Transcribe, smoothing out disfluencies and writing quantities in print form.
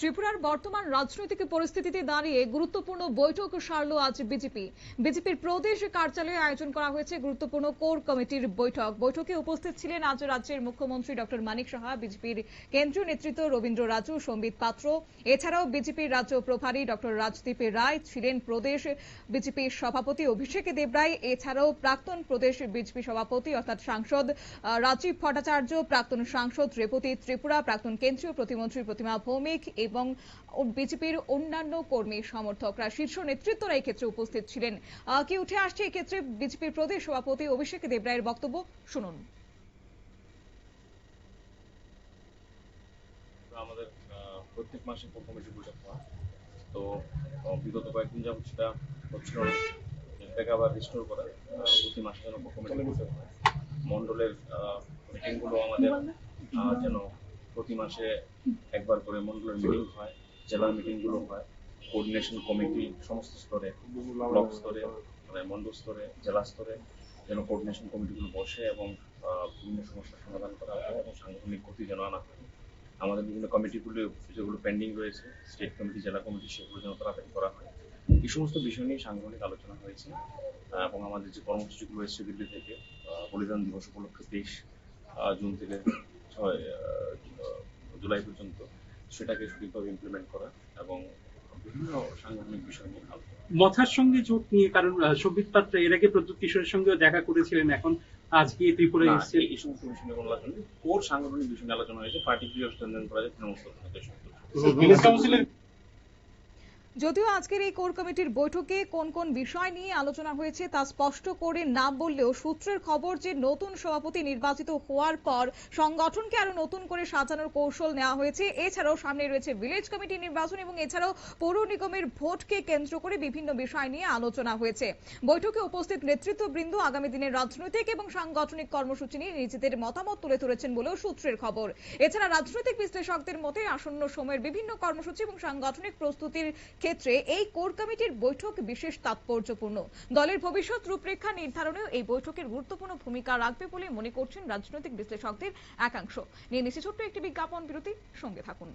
ত্রিপুরার বর্তমান রাজনৈতিক পরিস্থিতিতে দাঁড়িয়ে গুরুত্বপূর্ণ বৈঠক সারল আজ বিজেপির প্রদেশ কার্যালয়ে আয়োজন করা হয়েছে গুরুত্বপূর্ণ কোর কমিটির বৈঠকে উপস্থিত ছিলেন আজ রাজ্যের মুখ্যমন্ত্রী ডক্টর মানিক সাহা, বিজেপির কেন্দ্রীয় নেতৃত্ব রবীন্দ্র রাজু, সম্বিত পাত্র। এছাড়াও বিজেপির রাজ্য প্রভারী ডক্টর রাজদীপ রায় ছিলেন, প্রদেশ বিজেপির সভাপতি অভিষেক দেবরায়, এছাড়াও প্রাক্তন প্রদেশ বিজেপি সভাপতি অর্থাৎ সাংসদ রাজীব ভট্টাচার্য, প্রাক্তন সাংসদ রেবতী ত্রিপুরা, প্রাক্তন কেন্দ্রীয় প্রতিমন্ত্রী প্রতিমা ভৌমিক এবং বিজেপির অন্যান্য কর্মী সমর্থকরা, শীর্ষ নেতৃত্বরা এই ক্ষেত্রে উপস্থিত ছিলেন। কি উঠে আসছে এই ক্ষেত্রে বিজেপির প্রদেশ সভাপতি অভিষেক দেবরায়ের বক্তব্য শুনুন। আমাদের প্রত্যেক মাসে কোর কমিটি বৈঠক হয়, তো বিগত কয়েকদিন যাবত সেটা হচ্ছিল না, এটাকে আবার রিস্টোর করা প্রতি মাসে যেন কোর কমিটি বৈঠক হয়। মন্ডলের মিটিংগুলো আমাদের যেন প্রতি মাসে একবার করে মন্ডলের মিটিং হয়, জেলার মিটিংগুলো হয়, কোঅর্ডিনেশন কমিটি সমস্ত স্তরে, ব্লক স্তরে, মানে মন্ডল স্তরে, জেলা স্তরে যেন কোঅর্ডিনেশন কমিটিগুলো বসে এবং বিভিন্ন সমস্যার সমাধান করা হয় এবং সাংগঠনিক গতি যেন আনা হয়। আমাদের বিভিন্ন কমিটিগুলো যেগুলো পেন্ডিং রয়েছে, স্টেট কমিটি, জেলা কমিটি, সেগুলো যেন তাড়াতাড়ি করা হয়। এই সমস্ত বিষয় নিয়ে সাংগঠনিক আলোচনা হয়েছে এবং আমাদের যে কর্মসূচিগুলো এসেছে দিল্লি থেকে, বলিদান দিবস উপলক্ষে 23 জুন থেকে 6 জুলাই পর্যন্ত, সেটাকে সঠিকভাবে ইমপ্লিমেন্ট করা এবং বিভিন্ন সাংগঠনিক বিষয় নিয়ে আলোচনা। মথার সঙ্গে জোট নিয়ে, কারণ সম্বিত পাত্র এর আগে প্রদ্যুৎ কিশোরের সঙ্গেও দেখা করেছিলেন, এখন আজকে ত্রিপুরায় এসেছে। এই সমস্ত বিষয় নিয়ে কোনো আলোচনা নেই, কোর সাংগঠনিক বিষয় নিয়ে আলোচনা হয়েছে, পার্টিকুলার স্ট্রেনথেন করা যায় তৃণমূল স্তর। যদিও আজকের এই কোর কমিটির বৈঠকে কোন কোন বিষয় নিয়ে আলোচনা হয়েছে তা স্পষ্ট করে না বললেও সূত্রের খবর যে নতুন সভাপতি নির্বাচিত হওয়ার পর সংগঠনকে আরো নতুন করে সাজানোর কৌশল নেওয়া হয়েছে। এছাড়াও সামনে রয়েছে ভিলেজ কমিটি নির্বাচন এবং এছাড়াও পৌর নিগমের ভোটকে কেন্দ্র করে বিভিন্ন বিষয় নিয়ে আলোচনা হয়েছে। বৈঠকে উপস্থিত নেতৃত্ববৃন্দ আগামী দিনের রাজনৈতিক এবং সাংগঠনিক কর্মসূচি নিয়ে নিজেদের মতামত তুলে ধরেছেন বলেও সূত্রের খবর। এছাড়া রাজনৈতিক বিশ্লেষকদের মতে আসন্ন সময়ের বিভিন্ন কর্মসূচি এবং সাংগঠনিক প্রস্তুতির ক্ষেত্রে এই কোর কমিটির বৈঠক বিশেষ তাৎপর্যপূর্ণ। দলের ভবিষ্যৎ রূপরেখা নির্ধারণেও এই বৈঠকের গুরুত্বপূর্ণ ভূমিকা রাখবে বলে মনে করছেন রাজনৈতিক বিশ্লেষকদের একাংশ। নিয়ে নিচ্ছে ছোট্ট একটি বিজ্ঞাপন বিরতি, সঙ্গে থাকুন।